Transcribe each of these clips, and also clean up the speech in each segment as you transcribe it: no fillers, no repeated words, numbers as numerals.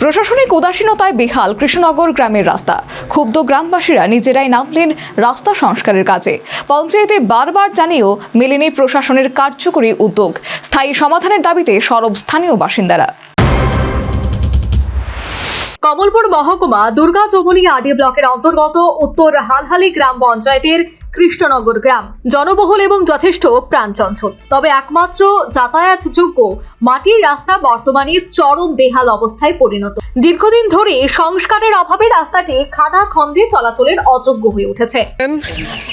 প্রশাসনিক উদাসীনতায় বেহাল কৃষ্ণনগর গ্রামের রাস্তা। ক্ষুব্ধ গ্রামবাসীরা নিজেরাই নামলেন রাস্তা সংস্কারের কাজে। পঞ্চায়েতে বারবার জানিয়েও মেলেনি প্রশাসনের কার্যকরী উদ্যোগ। স্থায়ী সমাধানের দাবিতে সরব স্থানীয় বাসিন্দারা। কমলপুর মহকুমা দুর্গা চৌমুহনী আরডি ব্লকের অন্তর্গত উত্তর হালহালি গ্রাম পঞ্চায়েতের কৃষ্ণনগর গ্রাম জনবহুল এবং যথেষ্ট প্রাণচঞ্চল। তবে একমাত্র যাতায়াতযোগ্য মাটির রাস্তা বর্তমানে চরম বেহাল অবস্থায় পরিণত। দীর্ঘদিন ধরে সংস্কারের অভাবে রাস্তাটি খানাখন্দে চলাচলের অযোগ্য হয়ে উঠেছে।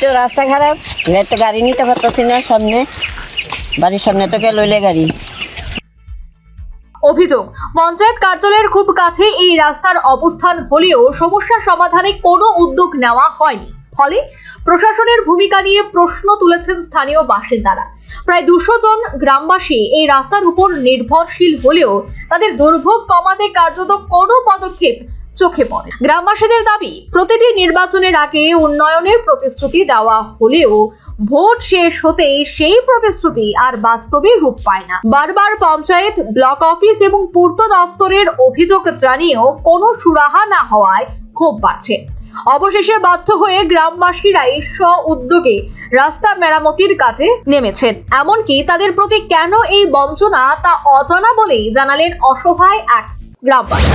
তো রাস্তা খারাপ, একটা গাড়ি নিতে পারতেছি না, সামনে বাড়ির সামনে তো লইলে গাড়ি। অভিযোগ, পঞ্চায়েত কার্যালয়ের খুব কাছে এই রাস্তার অবস্থান হলেও সমস্যা সমাধানে কোনো উদ্যোগ নেওয়া হয়নি। ফলে প্রশাসনের ভূমিকা নিয়ে প্রশ্ন তুলেছেন স্থানীয় বাসিন্দারা। প্রায় 200 জন গ্রামবাসী এই রাস্তার উপর নির্ভরশীল হলেও তাদের দুর্ভোগ কমাতে কার্যত কোনো পদক্ষেপ চোখে পড়ে। গ্রামবাসীদের দাবি, প্রতিটি নির্বাচনের আগে উন্নয়নের প্রতিশ্রুতি দেওয়া হলেও ভোট শেষ হতেই সেই প্রতিশ্রুতি আর বাস্তবে রূপ পায় না। বারবার পঞ্চায়েত, ব্লক অফিস এবং পূর্ত দপ্তরের অভিযোগ জানিয়েও কোনো সুরাহা না হওয়ায় ক্ষোভ বাড়ছে। অবশেষে বাধ্য হয়ে গ্রামবাসীরাই স্ব-উদ্যোগে রাস্তা মেরামতির কাজে নেমেছেন। এমনকি তাদের প্রতি কেন এই বঞ্চনা তা অজানা বলেই জানালেন অসহায় এক গ্রামবাসী।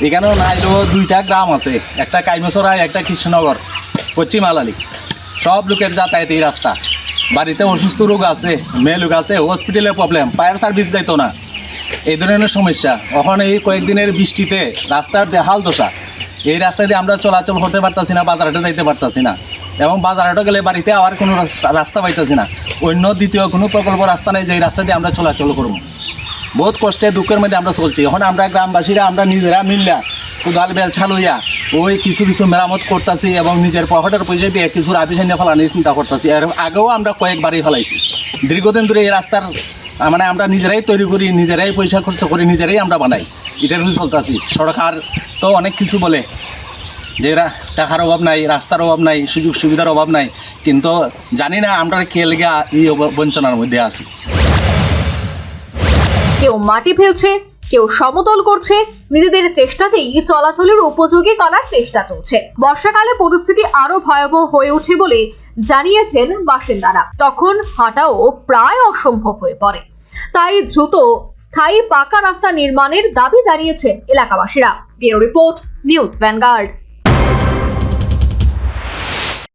এখানেও নাইলেও 2টা গ্রাম আছে, একটা কাইমসরা, একটা কৃষ্ণনগর, পশ্চিম আলালি। সব লোকের যাতায়াত এই রাস্তা। বাড়িতে অসুস্থ রোগ আছে, মেয়ে লোক আছে, হসপিটালে প্রবলেম, ফায়ার সার্ভিস যাইতো না, এই ধরনের সমস্যা। ওখানে এই কয়েকদিনের বৃষ্টিতে রাস্তার বেহাল দশা। এই রাস্তা দিয়ে আমরা চলাচল করতে পারতাছি না, বাজারহাটে যাইতে পারতাছি না, এবং বাজারহাটে গেলে বাড়িতে আবার কোনো রাস্তা পাইতেছি না। অন্য দ্বিতীয় কোনো প্রকল্প রাস্তা নেই যে এই রাস্তা দিয়ে আমরা চলাচল করবো। বহুত কষ্টে দুঃখের মধ্যে আমরা চলছি। এখন আমরা গ্রামবাসীরা আমরা নিজেরা মিললা কোদাল বেলছা লইয়া ওই কিছু মেরামত করতেছি এবং নিজের পকেটের পয়সা দিয়ে কিছু আবিষান্য ফেলানোর চিন্তা করতেছি। আর আগেও আমরা কয়েকবারই ফেলাইছি। দীর্ঘদিন ধরে এই রাস্তার মানে আমরা নিজেরাই তৈরি করি, নিজেরাই পয়সা খরচ করি, নিজেরাই আমরা বানাই, এটার কিছু চলতেছি। সরকার তো অনেক কিছু বলে যে টাকার অভাব নাই, রাস্তার অভাব নাই, সুযোগ সুবিধার অভাব নাই, কিন্তু জানি না আমরা কে লেগে এই বঞ্চনার মধ্যে আছি। কেউ মাটি ফেলছে, কেউ সমতল করছে, নিজেদের চেষ্টাতেই চলাচলের উপযোগী করার চেষ্টা চলছে। বর্ষাকালে পরিস্থিতি আরো ভয়াবহ হয়ে ওঠে বলে জানিয়েছেন বাসিন্দারা। তখন হাঁটাও প্রায় অসম্ভব হয়ে পড়ে। তাই দ্রুত স্থায়ী পাকা রাস্তা নির্মাণের দাবি জানিয়েছে এলাকাবাসীরা। Bureau report, news vanguard.